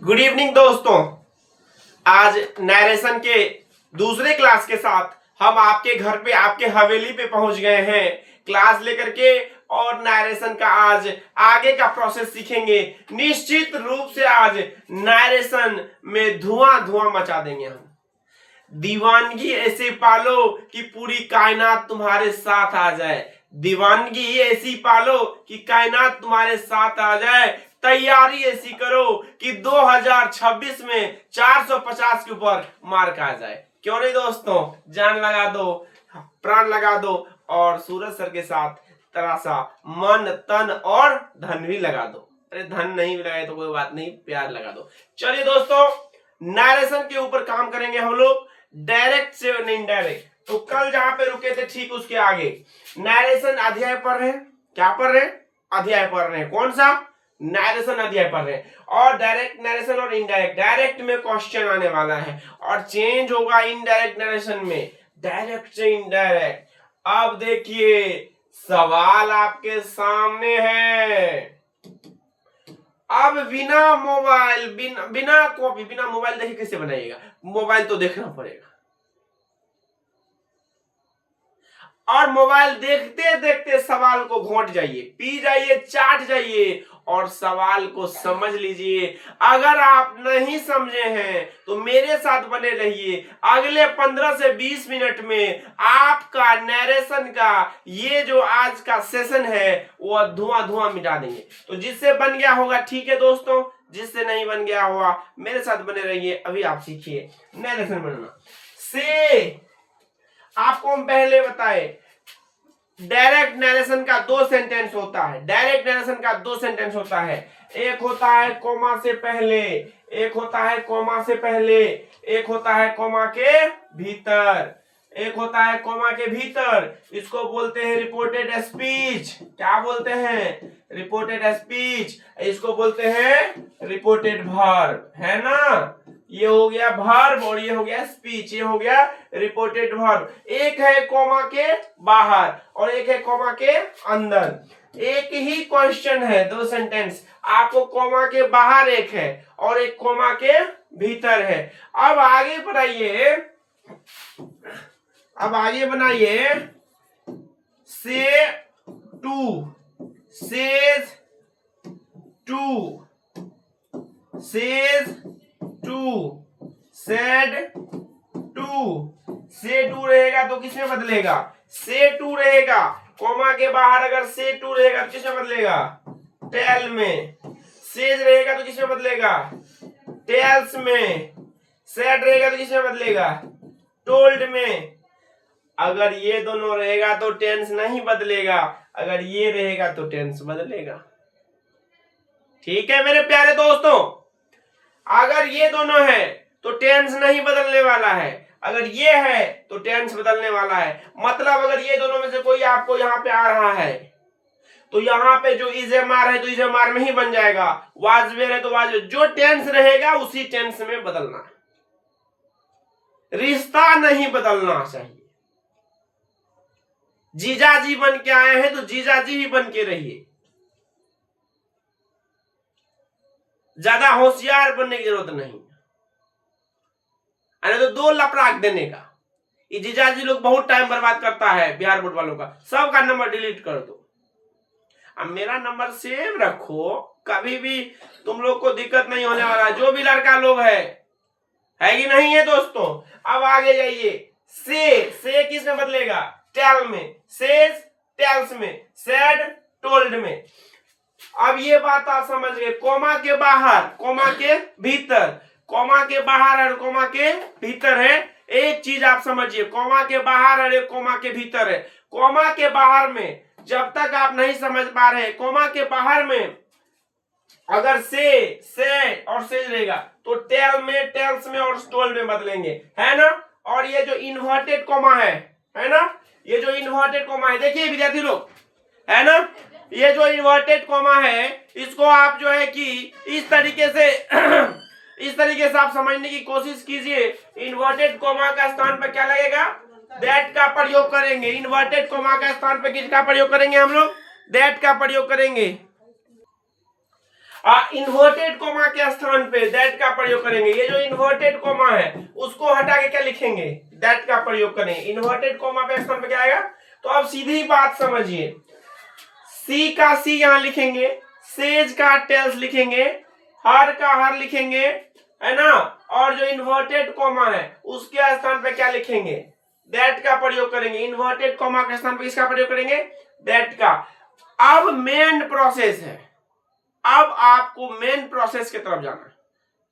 Good evening दोस्तों। आज narration के दूसरे क्लास के साथ हम आपके घर पे आपके हवेली पे पहुंच गए हैं क्लास लेकर के। और नरेशन का आज आगे का प्रोसेस सीखेंगे। निश्चित रूप से आज नरेशन में धुआं धुआं मचा देंगे हम। दीवानगी ऐसे पालो कि पूरी कायनात तुम्हारे साथ आ जाए। दीवानगी ऐसी पालो कि कायनात तुम्हारे साथ आ जाए। तैयारी ऐसी करो कि 2026 में 450 के ऊपर मार्क आ जाए। क्यों नहीं दोस्तों, जान लगा दो, प्राण लगा दो और सूरज सर के साथ तरह सा मन तन और धन भी लगा दो। अरे धन नहीं लगाए तो कोई बात नहीं, प्यार लगा दो। चलिए दोस्तों, नरेशन के ऊपर काम करेंगे हम लोग, डायरेक्ट से नहीं डायरेक्ट। तो कल जहां पे रुके थे ठीक उसके आगे नरेशन अध्याय पढ़ रहे हैं। क्या पढ़ रहे हैं? अध्याय पढ़ रहे हैं। कौन सा? नरेशन अध्याय पढ़ रहे हैं। और डायरेक्ट नरेशन और इनडायरेक्ट, डायरेक्ट में क्वेश्चन आने वाला है और चेंज होगा इनडायरेक्ट नरेशन में, डायरेक्ट से इनडायरेक्ट। अब देखिए सवाल आपके सामने है। अब बिना मोबाइल बिना कॉपी बिना मोबाइल देखे कैसे बनाइएगा? मोबाइल तो देखना पड़ेगा और मोबाइल देखते देखते सवाल को घोंट जाइए, पी जाइए, चाट जाइए और सवाल को समझ लीजिए। अगर आप नहीं समझे हैं तो मेरे साथ बने रहिए। अगले 15 से 20 मिनट में आपका नरेशन का ये जो आज का सेशन है वो धुआं धुआं मिटा देंगे। तो जिससे बन गया होगा ठीक है दोस्तों, जिससे नहीं बन गया होगा मेरे साथ बने रहिए। अभी आप सीखिए नरेशन बनना से। आपको हम पहले बताए डायरेक्ट नरेशन का दो सेंटेंस होता है। डायरेक्ट नरेशन का दो सेंटेंस होता है। एक होता है कोमा से पहले, एक होता है कोमा से पहले, एक होता है कोमा के भीतर, एक होता है कोमा के भीतर। इसको बोलते हैं रिपोर्टेड स्पीच। क्या बोलते हैं? Reported speech. इसको बोलते हैं रिपोर्टेड वर्ब, है ना? ये हो गया वर्ब और ये हो गया स्पीच, ये हो गया रिपोर्टेड वर्ब। एक है कोमा के बाहर और एक है कोमा के अंदर। एक ही क्वेश्चन है, दो सेंटेंस। आपको कोमा के बाहर एक है और एक कोमा के भीतर है। अब आगे बढ़ाइए, अब आगे बनाइए। Say to, says to, says to, said to. Say to रहेगा तो किसमें बदलेगा? से टू रहेगा। कोमा के बाहर अगर से टू रहेगा तो किसमें बदलेगा? टेल में। सेज रहेगा तो किसमें बदलेगा? टेल्स में। सेड रहेगा तो किसमें बदलेगा? टोल्ड में। अगर ये दोनों रहेगा तो टेंस नहीं बदलेगा, अगर ये रहेगा तो टेंस बदलेगा। ठीक है मेरे प्यारे दोस्तों, अगर ये दोनों है तो टेंस नहीं बदलने वाला है, अगर ये है तो टेंस बदलने वाला है। मतलब अगर ये दोनों में से कोई आपको यहाँ पे आ रहा है तो यहाँ पे जो इज एम आर है तो इज एम आर में ही बन जाएगा। वाज वेयर है तो वाज, जो टेंस रहेगा उसी टेंस में बदलना है, रिश्ता नहीं बदलना चाहिए। जीजाजी बन के आए हैं तो जीजाजी ही बन के रहिए, ज्यादा होशियार बनने की जरूरत नहीं। अरे तो दो लपराक देने का। ये जीजाजी लोग बहुत टाइम बर्बाद करता है बिहार बोर्ड वालों का। सबका नंबर डिलीट कर दो, अब मेरा नंबर सेव रखो, कभी भी तुम लोग को दिक्कत नहीं होने वाला। जो भी लड़का लोग है कि नहीं है दोस्तों। अब आगे जाइए। से किसमें बदलेगा? टेल में। सेज टेल्स में, सेड टोल्ड में। अब ये बात आप समझ गए। कोमा के बाहर, कोमा के भीतर, कोमा के बाहर और कोमा के भीतर है। एक चीज आप समझिए, कोमा के बाहर और एक कोमा के भीतर है। कोमा के बाहर में जब तक आप नहीं समझ पा रहे, कोमा के बाहर में अगर से और से रहेगा तो टेल में, टेल्स में और टोल्ड में बदलेंगे, है ना? और ये जो इन्वर्टेड कोमा है ना, ये जो इन्वर्टेड कोमा है, देखिए विद्यार्थी लोग, है ना, ये जो इन्वर्टेड कोमा है इसको आप जो है कि इस तरीके से इस तरीके से आप समझने की कोशिश कीजिए। इन्वर्टेड कोमा का स्थान पर क्या लगेगा? दैट का प्रयोग करेंगे। इन्वर्टेड कोमा का स्थान पर किसका प्रयोग करेंगे हम लोग? दैट का प्रयोग करेंगे। इन्वर्टेड कोमा के स्थान पे दैट का प्रयोग करेंगे। ये जो इन्वर्टेड कोमा है उसको हटा के क्या लिखेंगे, दैट का प्रयोग करेंगे। इन्वर्टेड कोमा पे स्थान पे क्या आएगा, तो अब सीधी बात समझिए, सी का सी यहां लिखेंगे, सेज का टेल्स लिखेंगे, हर का हर लिखेंगे, है ना, और जो इन्वर्टेड कोमा है उसके स्थान पे क्या लिखेंगे, दैट का प्रयोग करेंगे। इन्वर्टेड कोमा के स्थान पे किसका प्रयोग करेंगे, दैट का। अब मेन प्रोसेस है, अब आपको मेन प्रोसेस की तरफ जाना है,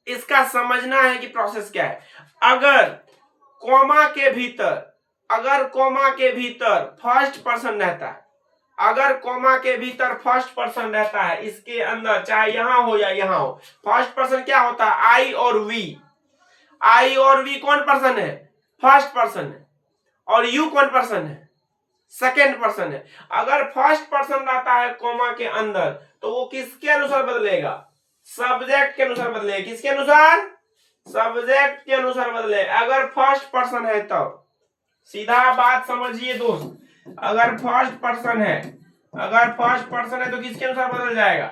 इसका समझना है कि प्रोसेस क्या है। अगर कोमा के भीतर फर्स्ट पर्सन रहता है, अगर कोमा के भीतर फर्स्ट पर्सन रहता है, इसके अंदर चाहे यहां हो या यहां हो, फर्स्ट पर्सन क्या होता है, आई और वी। आई और वी कौन पर्सन है, फर्स्ट पर्सन है, और यू कौन पर्सन है, सेकेंड पर्सन है। अगर फर्स्ट पर्सन रहता है कोमा के अंदर तो वो किसके अनुसार बदलेगा, सब्जेक्ट के अनुसार बदलेगा। किसके अनुसार, सब्जेक्ट के अनुसार बदले। अगर फर्स्ट पर्सन है तो सीधा बात समझिए दोस्त, अगर फर्स्ट पर्सन है तो किसके अनुसार बदल जाएगा,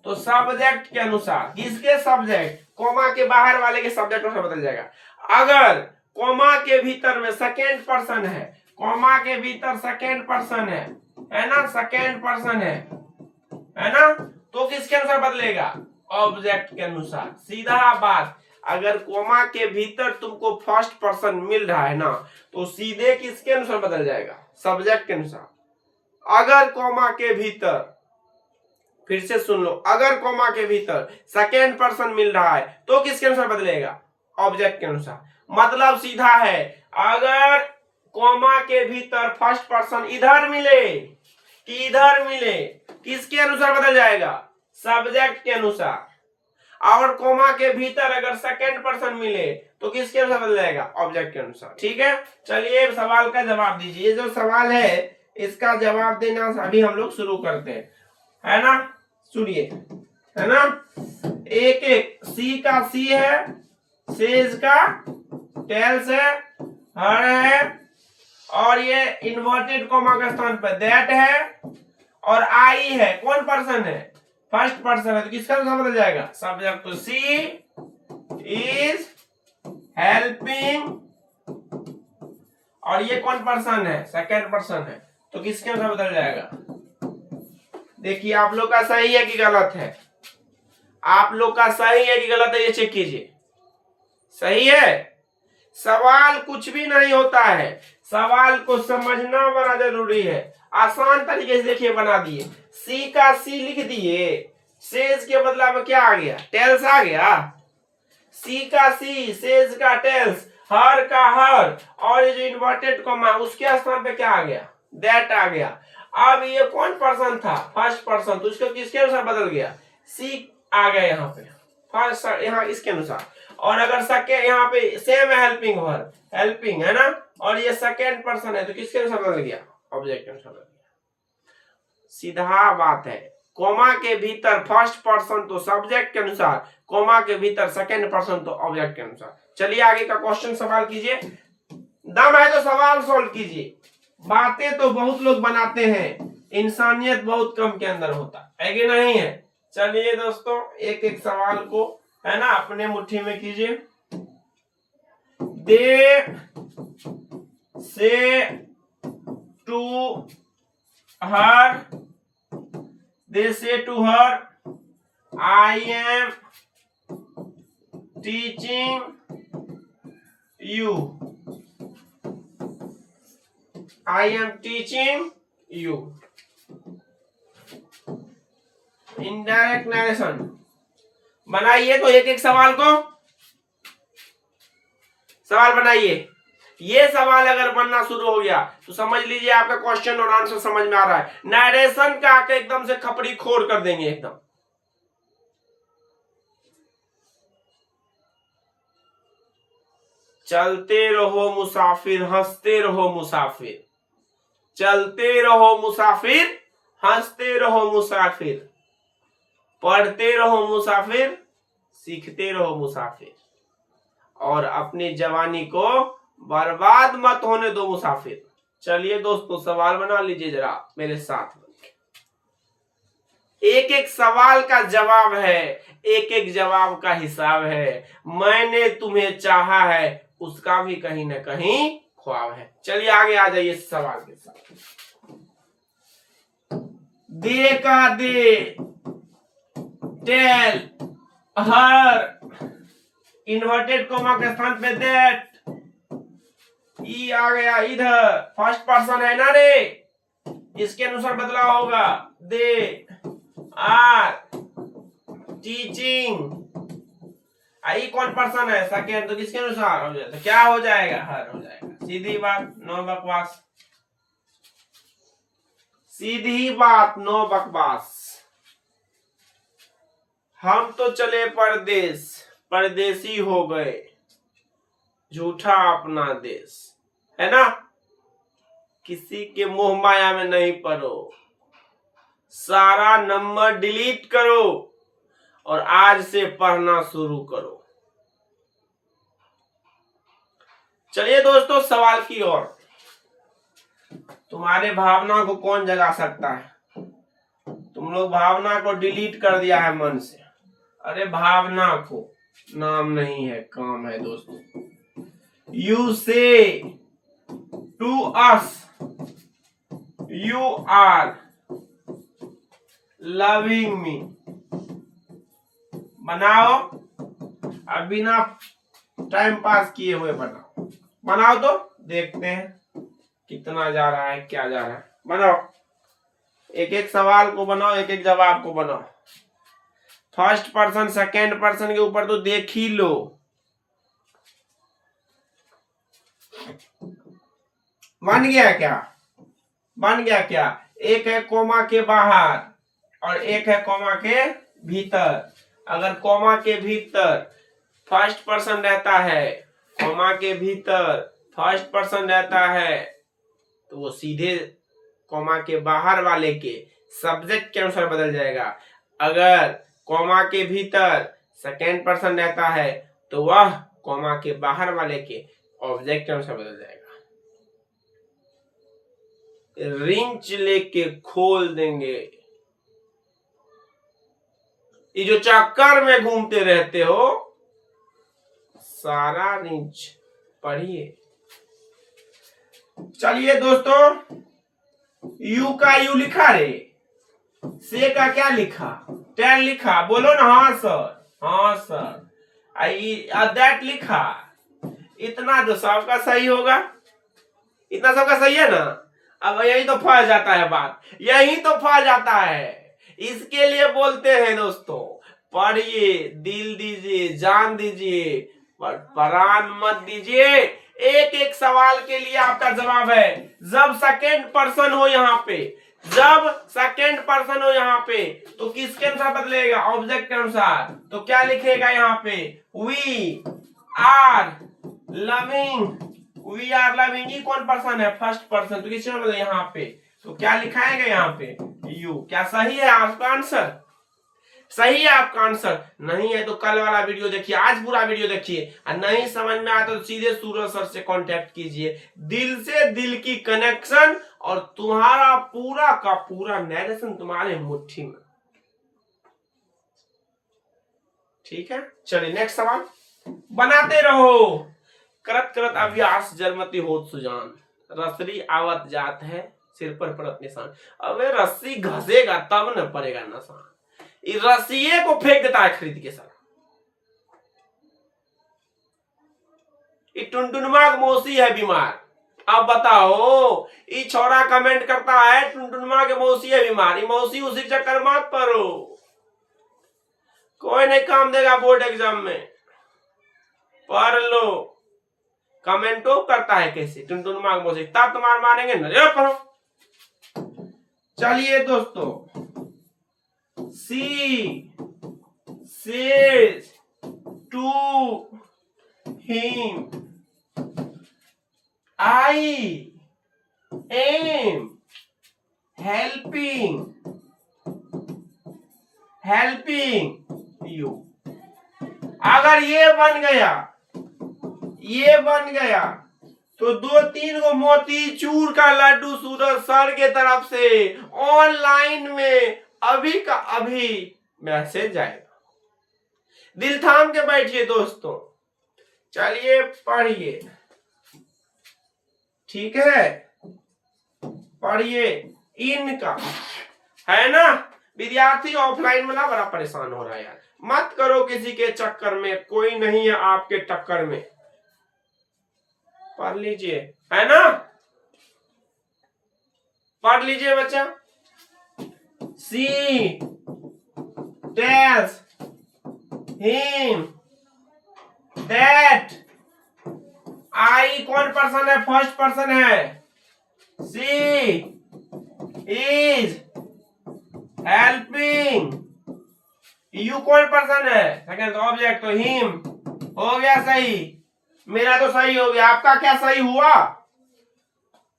तो सब्जेक्ट के अनुसार। किसके सब्जेक्ट, कोमा के बाहर वाले के सब्जेक्ट अनुसार बदल जाएगा। अगर कोमा के भीतर में सेकेंड पर्सन है, कोमा के भीतर सेकेंड पर्सन है ना, सेकेंड पर्सन है ना, तो किसके अनुसार बदलेगा, ऑब्जेक्ट के अनुसार। सीधा बात, अगर कोमा के भीतर तुमको फर्स्ट पर्सन मिल रहा है ना, तो सीधे किसके अनुसार बदल जाएगा, सब्जेक्ट के अनुसार। अगर कोमा के भीतर, फिर से सुन लो, अगर कोमा के भीतर सेकेंड पर्सन मिल रहा है तो किसके अनुसार बदलेगा, ऑब्जेक्ट के अनुसार। मतलब सीधा है, अगर कोमा के भीतर फर्स्ट पर्सन इधर मिले कि इधर मिले, किसके अनुसार बदल जाएगा, सब्जेक्ट के अनुसार। और कोमा के भीतर अगर सेकेंड पर्सन मिले तो किसके अनुसार बदल जाएगा, ऑब्जेक्ट के अनुसार। ठीक है, चलिए सवाल का जवाब दीजिए। ये जो सवाल है इसका जवाब देना अभी हम लोग शुरू करते हैं, है ना। सुनिए, है ना, एक एक, सी का सी है, सेज का टेल्स है, हर है, और ये इन्वर्टेड कोमा के स्थान पर दैट है, और आई है, कौन पर्सन है, फर्स्ट पर्सन है, तो किसका अनुसार बदल जाएगा, सब्जेक्ट। तो सी इज हेल्पिंग, और ये कौन पर्सन है, सेकेंड पर्सन है, तो किसके अनुसार बदल जाएगा। देखिए आप लोग का सही है कि गलत है, आप लोग का सही है कि गलत है, ये चेक कीजिए। सही है, सवाल कुछ भी नहीं होता है, सवाल को समझना बड़ा जरूरी है। आसान तरीके से देखिए बना दिए, सी का सी लिख दिए, सेज के बदला में क्या आ गया, टेल्स आ गया। सी का सी, सेज का टेल्स, हर का हर, और ये जो इन्वर्टेड कॉमा उसके स्थान पे क्या आ गया, दैट आ गया। अब ये कौन पर्सन था, फर्स्ट पर्सन, तो इसको किसके अनुसार बदल गया, सी आ गया यहाँ पे, फर्स्ट यहाँ इसके अनुसार। और अगर सके यहाँ पे सेम हेल्पिंग वर्ब, हेल्पिंग है ना, और ये सेकेंड पर्सन है तो किसके अनुसार बदल गया, ऑब्जेक्ट के अनुसार बदल गया। सीधा बात है, कोमा के भीतर फर्स्ट पर्सन तो सब्जेक्ट के अनुसार, कोमा के भीतर सेकेंड पर्सन तो ऑब्जेक्ट के अनुसार। चलिए आगे का क्वेश्चन सवाल कीजिए, दम है तो सवाल सोल्व कीजिए। बातें तो बहुत लोग बनाते हैं, इंसानियत बहुत कम के अंदर होता है कि नहीं है। चलिए दोस्तों एक एक सवाल को, है ना, अपने मुट्ठी में कीजिए। दे say to her, they say to her, I am teaching you, I am teaching you. Indirect narration बनाइए, तो एक एक सवाल को सवाल बनाइए। ये सवाल अगर बनना शुरू हो गया तो समझ लीजिए आपका क्वेश्चन और आंसर समझ में आ रहा है। नरेशन का आके एकदम से खपड़ी खोर कर देंगे एकदम। चलते रहो मुसाफिर, हंसते रहो मुसाफिर, चलते रहो मुसाफिर, हंसते रहो मुसाफिर, पढ़ते रहो मुसाफिर, सीखते रहो मुसाफिर, और अपनी जवानी को बर्बाद मत होने दो मुसाफिर। चलिए दोस्तों सवाल बना लीजिए जरा मेरे साथ। एक एक सवाल का जवाब है, एक एक जवाब का हिसाब है। मैंने तुम्हें चाहा है, उसका भी कहीं ना कहीं ख्वाब है। चलिए आगे आ जाइए सवाल के साथ। दे का they, tell, her, inverted coma के स्थान पे दैट, ई आ गया इधर, फर्स्ट पर्सन है ना रे, इसके अनुसार बदलाव होगा। दे आर टीचिंग, आई कौन पर्सन है, सेकेंड, तो किसके अनुसार हो जाए तो क्या हो जाएगा, हर हो जाएगा। सीधी बात, नो बकवास, सीधी बात, नो बकवास। हम तो चले परदेश, परदेसी हो गए, झूठा अपना देश, है ना। किसी के मोह माया में नहीं पड़ो, सारा नंबर डिलीट करो और आज से पढ़ना शुरू करो। चलिए दोस्तों सवाल की ओर। तुम्हारे भावना को कौन जगा सकता है? तुम लोग भावना को डिलीट कर दिया है मन से। अरे भावना को, नाम नहीं है, काम है दोस्तों। You say to us you are loving me. बनाओ, अब बिना टाइम पास किए हुए बनाओ, बनाओ तो देखते हैं कितना जा रहा है, क्या जा रहा है। बनाओ, एक एक सवाल को बनाओ, एक एक जवाब को बनाओ। फर्स्ट पर्सन सेकेंड पर्सन के ऊपर तो देख ही लो। बन गया क्या? बन गया क्या? एक है कोमा के बाहर और एक है कोमा के भीतर। अगर कोमा के भीतर फर्स्ट पर्सन रहता है, कोमा के भीतर फर्स्ट पर्सन रहता है, तो वो सीधे कोमा के बाहर वाले के सब्जेक्ट के अनुसार बदल जाएगा। अगर कोमा के भीतर सेकेंड पर्सन रहता है तो वह कोमा के बाहर वाले के ऑब्जेक्ट के अनुसार बदल जाएगा। रिंच लेके खोल देंगे। ये जो चक्कर में घूमते रहते हो, सारा रिंच पढ़िए। चलिए दोस्तों, यू का यू लिखा रे, से का क्या लिखा, 10 लिखा, बोलो ना हाँ सर, हाँ सर। दैट लिखा, इतना तो सबका सही होगा, इतना सबका सही है ना। अब यही तो फंस जाता है बात, यही तो फंस जाता है। इसके लिए बोलते हैं दोस्तों, पढ़िए, दिल दीजिए, जान दीजिए, पर प्राण मत दीजिए। एक एक सवाल के लिए आपका जवाब है। जब सेकेंड पर्सन हो यहाँ पे, जब सेकेंड पर्सन हो यहाँ पे, तो किसके अनुसार बदलेगा? ऑब्जेक्ट के अनुसार। तो क्या लिखेगा यहाँ पे? We are loving, we are loving. ये कौन पर्सन है? First person. तो किसके अनुसार यहाँ पे? तो क्या लिखाएगा यहाँ पे? यू। क्या सही है आपका आंसर? सही है आपका आंसर? नहीं है तो कल वाला वीडियो देखिए, आज पूरा वीडियो देखिए, और नहीं समझ में आता तो सीधे सूरज सर से कांटेक्ट कीजिए। दिल से दिल की कनेक्शन और तुम्हारा पूरा का पूरा नरेशन तुम्हारे मुट्ठी में। ठीक है, चलिए नेक्स्ट सवाल। बनाते रहो, करत करत अभ्यास जलमती होत सुजान, रसरी आवत जात है सिर पर पड़त निशान। अबे रस्सी घसेगा तब न पड़ेगा निशान। रस्सिये को फेंक देता है खरीद के सारा। टुनटुनमा की मौसी है बीमार। अब बताओ, ये छोरा कमेंट करता है टुनटुनमा के मौसी है बीमार। ये मौसी उसी चक्कर मत पड़ो, कोई नहीं काम देगा बोर्ड एग्जाम में। पढ़ लो। कमेंटो करता है कैसे टुनटुनमा की मौसी, तब तुम्हारे मानेंगे ना। पढ़ो। चलिए दोस्तों, She says to him, I am helping you। अगर ये बन गया तो 2-3 गो मोती चूर का लड्डू सूरज सर के तरफ से ऑनलाइन में अभी का अभी मैसेज जाएगा। दिल थाम के बैठिए दोस्तों, चलिए पढ़िए, ठीक है, पढ़िए। इनका है ना, विद्यार्थी ऑफलाइन वाला बड़ा परेशान हो रहा है यार, मत करो किसी के चक्कर में, कोई नहीं है आपके टक्कर में, पढ़ लीजिए, है ना, पढ़ लीजिए बच्चा। सी टेल्स हिम दैट, आई कौन पर्सन है, फर्स्ट पर्सन है। सी इज हेल्पिंग, यू कौन पर्सन है, सेकंड ऑब्जेक्ट, तो हिम हो गया सही, मेरा तो सही हो गया, आपका क्या सही हुआ?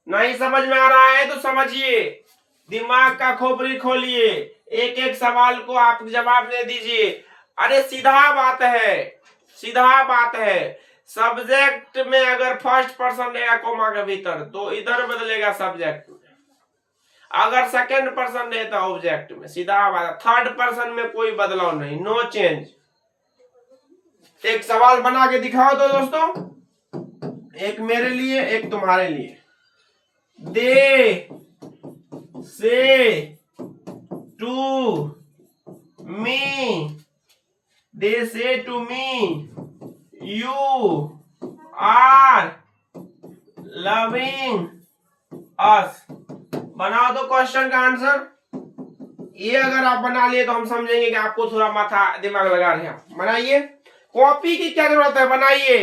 नहीं समझ में आ रहा है तो समझिए, दिमाग का खोपड़ी खोलिए, एक एक सवाल को आप जवाब दे दीजिए। अरे सीधा बात है, सीधा बात है, सब्जेक्ट में अगर फर्स्ट पर्सन रहेगा कोमा के भीतर तो इधर बदलेगा सब्जेक्ट में, अगर सेकंड पर्सन रहता ऑब्जेक्ट में, सीधा बात। थर्ड पर्सन में कोई बदलाव नहीं, नो चेंज। एक सवाल बना के दिखाओ तो दोस्तों, एक मेरे लिए एक तुम्हारे लिए। दे say to me, they say to me you are loving us. बनाओ तो क्वेश्चन का आंसर। ये अगर आप बना लिए तो हम समझेंगे कि आपको थोड़ा माथा दिमाग लगा रहे हैं। बनाइए, कॉपी की क्या जरूरत है, बनाइए,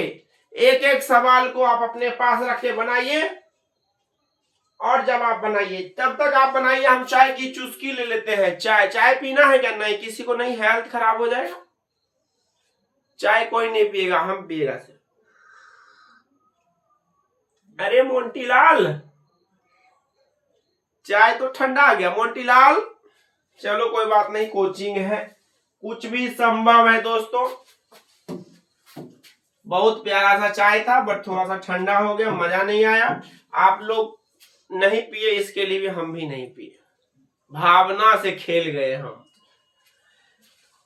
एक एक सवाल को आप अपने पास रख के बनाइए और जवाब बनाइए। तब तक आप बनाइए, हम चाय की चुस्की ले लेते हैं। चाय, चाय पीना है क्या? नहीं, किसी को नहीं, हेल्थ खराब हो जाएगा। चाय कोई नहीं पिएगा, हम पिएगा सिर्फ। अरे मोंटीलाल, चाय तो ठंडा आ गया मोंटीलाल। चलो कोई बात नहीं, कोचिंग है, कुछ भी संभव है दोस्तों। बहुत प्यारा सा चाय था बट थोड़ा सा ठंडा हो गया, मजा नहीं आया। आप लोग नहीं पिए इसके लिए भी हम भी नहीं पिए, भावना से खेल गए हम।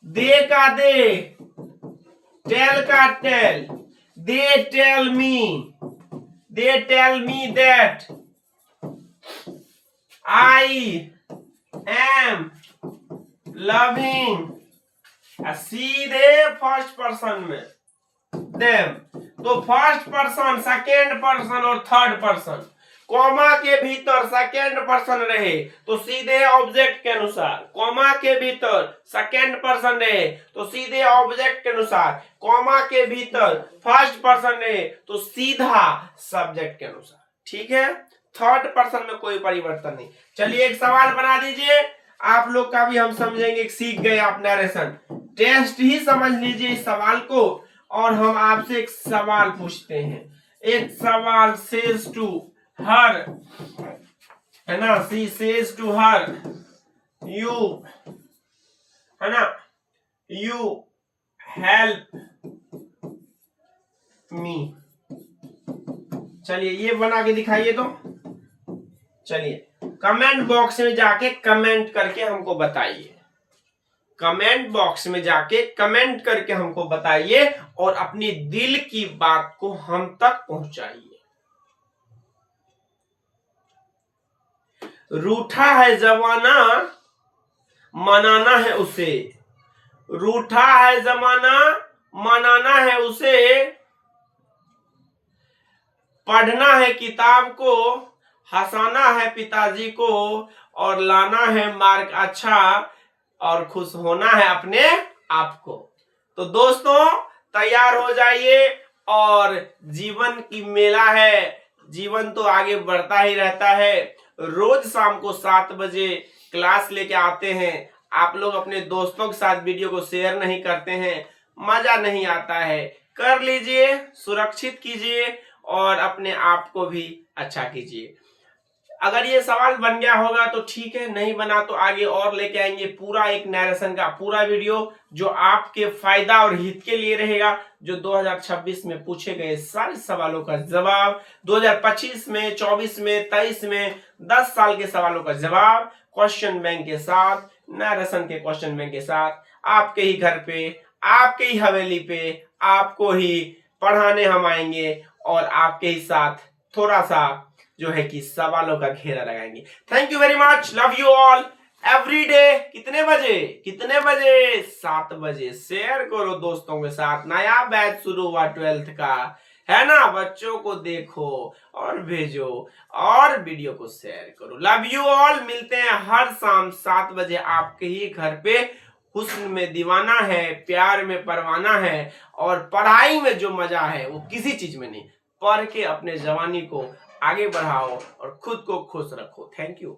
दे का दे, टेल का tell, they tell me that I am loving, सीधे फर्स्ट पर्सन में देम। तो फर्स्ट पर्सन, सेकेंड पर्सन और थर्ड पर्सन, कॉमा के भीतर सेकेंड पर्सन रहे तो सीधे ऑब्जेक्ट के अनुसार, कॉमा के भीतर सेकेंड पर्सन रहे तो सीधे ऑब्जेक्ट के अनुसार, कॉमा के भीतर फर्स्ट पर्सन रहे तो सीधा सब्जेक्ट के अनुसार, ठीक है। थर्ड पर्सन में कोई परिवर्तन नहीं। चलिए एक सवाल बना दीजिए, आप लोग का भी हम समझेंगे, सीख गए आप नरेशन। टेस्ट ही समझ लीजिए इस सवाल को, और हम आपसे एक सवाल पूछते हैं। एक सवाल, सेज टू हर, है ना, she says to her you, है ना, यू हेल्प मी। चलिए ये बना के दिखाइए तो। चलिए कमेंट बॉक्स में जाके कमेंट करके हमको बताइए, कमेंट बॉक्स में जाके कमेंट करके हमको बताइए और अपनी दिल की बात को हम तक पहुंचाइए। रूठा है जमाना, मनाना है उसे, रूठा है जमाना, मनाना है उसे, पढ़ना है किताब को, हंसाना है पिताजी को, और लाना है मार्क अच्छा, और खुश होना है अपने आप को। तो दोस्तों तैयार हो जाइए, और जीवन की मेला है, जीवन तो आगे बढ़ता ही रहता है। रोज शाम को 7 बजे क्लास लेके आते हैं, आप लोग अपने दोस्तों के साथ वीडियो को शेयर नहीं करते हैं, मजा नहीं आता है। कर लीजिए, सुरक्षित कीजिए और अपने आप को भी अच्छा कीजिए। अगर ये सवाल बन गया होगा तो ठीक है, नहीं बना तो आगे और लेके आएंगे पूरा एक नरेशन का पूरा वीडियो, जो आपके फायदा और हित के लिए रहेगा। जो 2026 में पूछे गए सारे सवालों का जवाब, 2025 में, 24 में, 23 में 10 साल के सवालों का जवाब क्वेश्चन बैंक के साथ नरेशन के क्वेश्चन बैंक के साथ आपके ही घर पे, आपके ही हवेली पे, आपको ही पढ़ाने हम आएंगे और आपके ही साथ थोड़ा सा जो है कि सवालों का घेरा लगाएंगे। Thank you very much, love you all. Everyday कितने बजे 7 बजे शेयर करो दोस्तों के साथ। नया बैच शुरू हुआ 12th का, है ना। बच्चों को देखो और भेजो और वीडियो को शेयर करो। Love you all. मिलते हैं हर शाम 7 बजे आपके ही घर पे। हुस्न में दीवाना है, प्यार में परवाना है, और पढ़ाई में जो मजा है वो किसी चीज में नहीं। पढ़ के अपने जवानी को आगे बढ़ाओ और खुद को खुश रखो। Thank you.